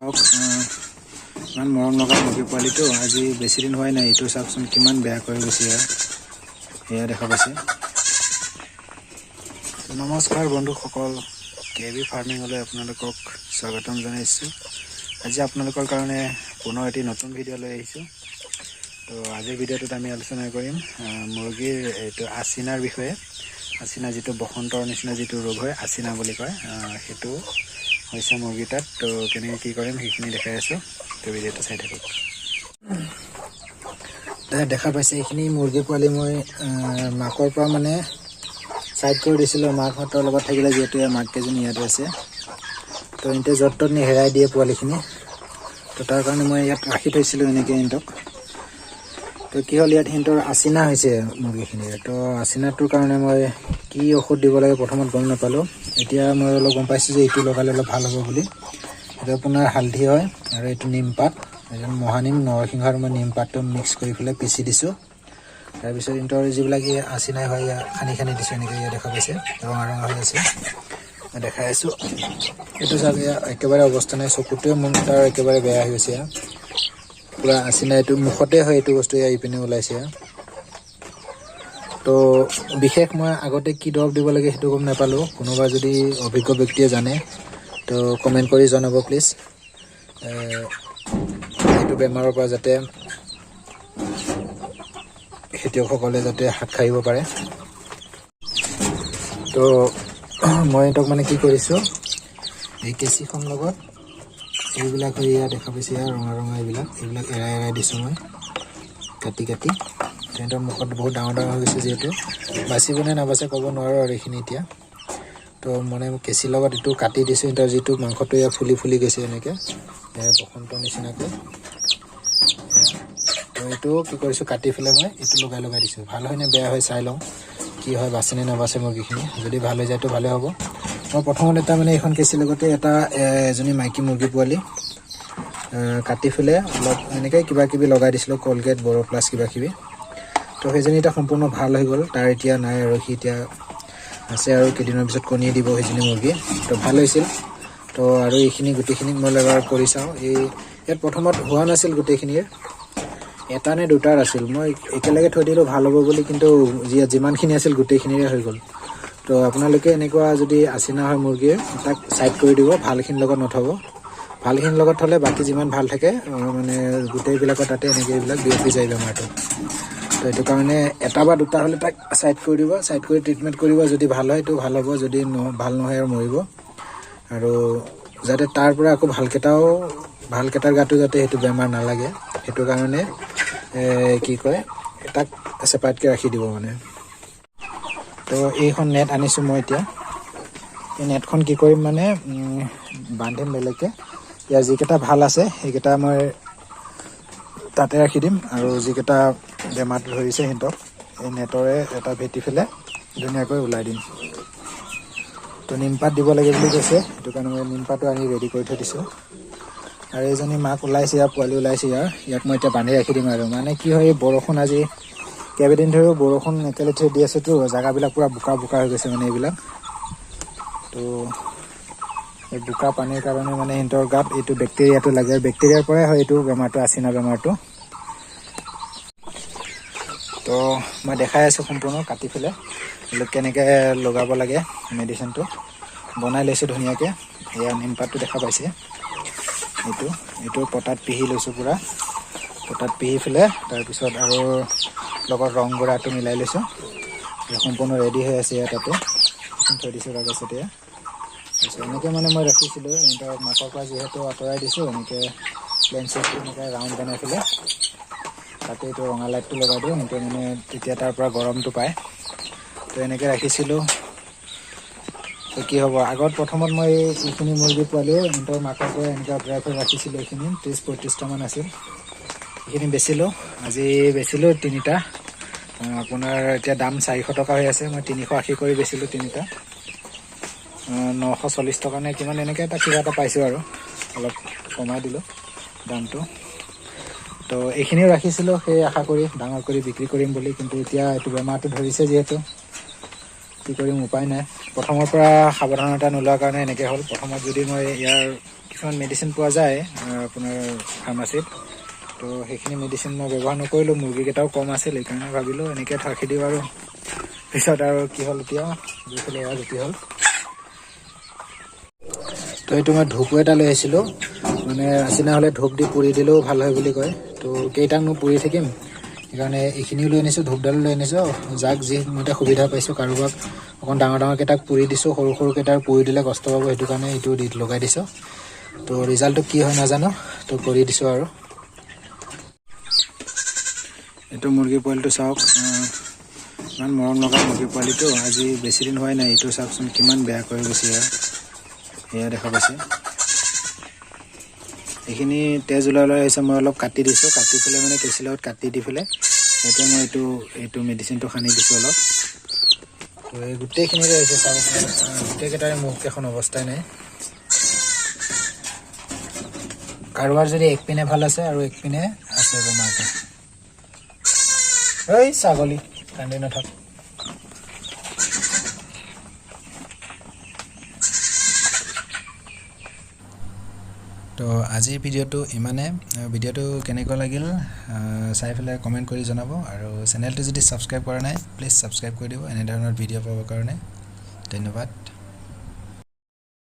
ইমান মৰম লগা মুৰ্গী পোৱালিটো আজি বেছি দিন হোৱাই নাই। এইটো চাওকচোন কিমান বেয়া কৰি গৈছে। এয়া দেখা পাইছে। নমস্কাৰ বন্ধুসকল, কেবি ফাৰ্মিঙলৈ আপোনালোকক স্বাগতম জনাইছোঁ। আজি আপোনালোকৰ কাৰণে পুনৰ এটি নতুন ভিডিঅ' লৈ আহিছোঁ। তো আজিৰ ভিডিঅ'টোত আমি আলোচনা কৰিম মুৰ্গীৰ এইটো আচিনাৰ বিষয়ে। আচিনা যিটো বসন্তৰ নিচিনা যিটো ৰোগ হয়, আচিনা বুলি কয়, সেইটো হৈছে মুৰ্গী তাত। তো কেনেকৈ কি কৰিম সেইখিনি দেখাই আছোঁ। তো ভিডিঅ'টো চাই থাকক। দেখা পাইছে এইখিনি মুৰ্গী পোৱালি মই মাকৰ পৰা মানে চাইড কৰি দিছিলোঁ। মাকহঁতৰ লগত থাকিলে যিহেতু মাককেইজনী ইয়াতে আছে। তো ইহঁতে য'ত ত'ত নি হেৰাই দিয়ে পোৱালিখিনি। তো তাৰ কাৰণে মই ইয়াত ৰাখি থৈছিলোঁ এনেকৈ ইহঁতক। তো কি হ'ল, ইয়াত সিহঁতৰ আচিনা হৈছে মুৰ্গীখিনিৰ। তো আচিনাটোৰ কাৰণে মই কি ঔষধ দিব লাগে প্ৰথমত গম নাপালোঁ। এতিয়া মই অলপ গম পাইছোঁ যে এইটো লগালে অলপ ভাল হ'ব বুলি। এইটো আপোনাৰ হালধি হয় আৰু এইটো নিমপাত, মহানিম, নৰসিংহ আৰু মই নিমপাতটো মিক্স কৰি পেলাই পিচি দিছোঁ। তাৰপিছত ইহঁতৰ যিবিলাক আচিনাই হয় ইয়াত খানি খানি দিছোঁ। এনেকৈ ইয়াত দেখা পাইছে ৰঙা ৰঙা হৈ আছে। মই দেখাই আছোঁ। এইটো চাওক, একেবাৰে অৱস্থা নাই। চকুটোৱে মন তাৰ একেবাৰে বেয়া হৈ গৈছে। পূৰা আচিনা এইটো মুখতে হয়, এইটো বস্তু ইয়াৰ ইপিনে ওলাইছে। তো বিশেষ মই আগতে কি দৰৱ দিব লাগে সেইটো গম নাপালোঁ। কোনোবা যদি অভিজ্ঞ ব্যক্তিয়ে জানে তো কমেণ্ট কৰি জনাব প্লিজ। এইটো বেমাৰৰ পৰা যাতে খেতিয়কসকলে যাতে হাত সাৰিব পাৰে। তো মই এইটোক মানে কি কৰিছোঁ, এই কেঁচিখন লগত এইবিলাক ইয়াত দেখা পাইছে, ৰঙা ৰঙা এইবিলাক এৰাই এৰাই দিছোঁ মই কাটি কাটি। সিহঁতৰ মুখত বহুত ডাঙৰ ডাঙৰ হৈ গৈছে, যিহেতু বাচিবনে নাবাচে ক'ব নোৱাৰোঁ আৰু এইখিনি এতিয়া। তো মানে কেঁচিৰ লগত এইটো কাটি দিছোঁ। সিহঁতৰ যিটো মাংসটো ইয়াত ফুলি ফুলি গৈছে এনেকৈ বসন্তৰ নিচিনাকৈ। তো এইটো কি কৰিছোঁ, কাটি পেলাই মই এইটো লগাই লগাই দিছোঁ। ভাল হয় নে বেয়া হয় চাই লওঁ, কি হয়, বাচেনে নাবাচে মুৰ্গীখিনি। যদি ভাল হৈ যায়তো ভালে হ'ব। মই প্ৰথমতে তাৰমানে এইখন কেঁচিৰ লগতে এজনী মাইকী মুৰ্গী পোৱালি কাটি পেলাই অলপ এনেকৈ কিবা কিবি লগাই দিছিলোঁ, কলগেট, বড়ো প্লাছ কিবা কিবি। তো সেইজনী এতিয়া সম্পূৰ্ণ ভাল হৈ গ'ল। তাৰ এতিয়া নাই আৰু, সি এতিয়া আছে আৰু কেইদিনৰ পিছত কণী দিব সেইজনী মুৰ্গী। তো ভাল হৈছিল। তো আৰু এইখিনি গোটেইখিনিক মই এবাৰ কৰি চাওঁ। ইয়াত প্ৰথমত হোৱা নাছিল গোটেইখিনিৰ, এটা নে দুটাৰ আছিল। মই একেলগে থৈ দিলোঁ ভাল হ'ব বুলি, কিন্তু যিমানখিনি আছিল গোটেইখিনিৰে হৈ গ'ল। তো আপোনালোকে এনেকুৱা যদি আচিনা হয় মুৰ্গীৰ, তাক ছাইড কৰি দিব, ভালখিনিৰ লগত নথ'ব। ভালখিনিৰ লগত থ'লে বাকী যিমান ভাল থাকে মানে গোটেইবিলাকৰ তাতে এনেকৈ এইবিলাক বিয়পি যায় বেমাৰটো। তো এইটো কাৰণে এটা বা দুটা হ'লে তাক ছাইড কৰি দিব, ছাইড কৰি ট্ৰিটমেণ্ট কৰিব। যদি ভাল হয় তো ভাল হ'ব, যদি ভাল নহয় আৰু মৰিব। আৰু যাতে তাৰ পৰা আকৌ ভালকেইটাৰ গাতো যাতে সেইটো বেমাৰ নালাগে, সেইটো কাৰণে কি কয়, তাক ছেপাৰেটকৈ ৰাখি দিব মানে। তো এইখন নেট আনিছোঁ মই এতিয়া। এই নেটখন কি কৰিম মানে বান্ধিম বেলেগকৈ। ইয়াৰ যিকেইটা ভাল আছে সেইকেইটা মই তাতে ৰাখি দিম, আৰু যিকেইটা বেমাৰটো ধৰিছে সিহঁতক এই নেটৰে এটা ভেটি পেলাই ধুনীয়াকৈ ওলাই দিম। তো নিমপাত দিব লাগে বুলি কৈছে, সেইটো কাৰণে মই নিমপাতটো আনি ৰেডি কৰি থৈ দিছোঁ। আৰু এইজনী মাক ওলাইছে, পোৱালি ওলাইছে ইয়াক মই এতিয়া বান্ধি ৰাখি দিম। আৰু মানে কি হয়, বৰষুণ আজি কেইবাদিন ধৰিও বৰষুণ একেলেঠীয়া দি আছেতো, জেগাবিলাক পূৰা বোকা বোকা হৈ গৈছে মানে এইবিলাক। তো এই বোকা পানীৰ কাৰণে মানে সিহঁতৰ গাত এইটো বেক্টেৰিয়াটো লাগে, আৰু বেক্টেৰিয়াৰ পৰাই হয় এইটো বেমাৰটো, আচিনা বেমাৰটো। তো মই দেখাই আছোঁ সম্পূৰ্ণ কাটি পেলাই কেনেকৈ লগাব লাগে। মেডিচিনটো বনাই লৈছোঁ ধুনীয়াকৈ। এয়া নিমপাতটো দেখা পাইছে, এইটো পটাত পিহি লৈছোঁ পূৰা। পটাত পিহি পেলাই তাৰপিছত আৰু লগত ৰং গুড়াটো মিলাই লৈছোঁ। সম্পূৰ্ণ ৰেডি হৈ আছে তাতে থৈ দিছোঁ কাগজতে। তাৰপিছত এনেকৈ মানে মই ৰাখিছিলোঁ। এনেকৈ মাকৰ পৰা যিহেতু আঁতৰাই দিছোঁ, এনেকৈ প্লেন চেটটো এনেকৈ ৰাউণ্ড বনাই পেলাই তাতে এইটো ৰঙা লাইটটো লগাই দিওঁ। এনেকৈ মানে তেতিয়া তাৰ পৰা গৰমটো পায়। তো এনেকৈ ৰাখিছিলোঁ। তো কি হ'ব, আগত প্ৰথমত মই এইখিনি মুৰ্গী পোৱালিও সিহঁতৰ মাকৰ পৰা এনেকৈ আঁতৰাই পেলাই ৰাখিছিলোঁ। এইখিনি 30-35টামান আছিল। এইখিনি বেচিলোঁ, আজি বেচিলোঁ 3টা। আপোনাৰ এতিয়া দাম 400 টকা হৈ আছে। মই 380 কৰি বেচিলোঁ 3টা। 940 টকা নে কিমান এনেকৈ এটা কিবা এটা পাইছোঁ, আৰু অলপ কমাই দিলোঁ দামটো। তো এইখিনিও ৰাখিছিলোঁ সেই আশা কৰি ডাঙৰ কৰি বিক্ৰী কৰিম বুলি, কিন্তু এতিয়া এইটো বেমাৰটো ধৰিছে যিহেতু কি কৰিম, উপায় নাই। প্ৰথমৰ পৰা সাৱধানতা নোলোৱাৰ কাৰণে এনেকৈ হ'ল। প্ৰথমত যদি মই ইয়াৰ কিছুমান মেডিচিন পোৱা যায় আপোনাৰ ফাৰ্মাচীত। তো সেইখিনি মেডিচিন মই ব্যৱহাৰ নকৰিলোঁ, মুৰ্গীকেইটাও কম আছিল, সেইকাৰণে ভাবিলোঁ এনেকৈ থাকি দিওঁ আৰু। পিছত আৰু কি হ'ল, এতিয়া যিফালে এয়া জুতি হ'ল। তো এইটো মই ধূপো এটা লৈ আহিছিলোঁ, মানে আচিনা হ'লে ধূপ দি পুৰি দিলেও ভাল হয় বুলি কয়। তো কেইটাকনো পুৰি থাকিম, সেইকাৰণে এইখিনিও লৈ আনিছোঁ, ধূপডালো লৈ আনিছোঁ। যাক যি মতে সুবিধা পাইছোঁ, কাৰোবাক অকণ ডাঙৰ ডাঙৰকেইটাক পুৰি দিছোঁ, সৰু সৰুকেইটাৰ পুৰি দিলে কষ্ট পাব, সেইটো কাৰণে এইটো দি লগাই দিছোঁ। তো ৰিজাল্টটো কি হয় নাজানো, তো কৰি দিছোঁ আৰু। এইটো মুৰ্গী পোৱালিটো চাওক, ইমান মৰম লগা মুৰ্গী পোৱালিটো। আজি বেছি দিন হোৱাই নাই, এইটো চাওকচোন কিমান বেয়া কৰি গৈছে। এয়া দেখা পাইছে, এইখিনি তেজ ওলাই আহিছে। মই অলপ কাটি দিছোঁ, কাটি পেলাই মানে কেঁচি লগত কাটি দি পেলাই ইয়াতে মই এইটো মেডিচিনটো সানি দিছোঁ অলপ। তো এই গোটেইখিনিৰে হৈছে চাব, গোটেইকেইটাৰে মুখকেইখন অৱস্থাই নাই। কাৰোবাৰ যদি একপিনে ভাল আছে আৰু একপিনে আছে বেমাৰটো। এই ছাগলী কান্দি নাথাক। তো আজিৰ ভিডিঅ'টো ইমানে। ভিডিঅ'টো কেনেকুৱা লাগিল চাই পেলাই কমেণ্ট কৰি জনাব, আৰু চেনেলটো যদি ছাবস্ক্ৰাইব কৰা নাই প্লিজ ছাবস্ক্ৰাইব কৰি দিব এনেধৰণৰ ভিডিঅ' পাবৰ কাৰণে। ধন্যবাদ।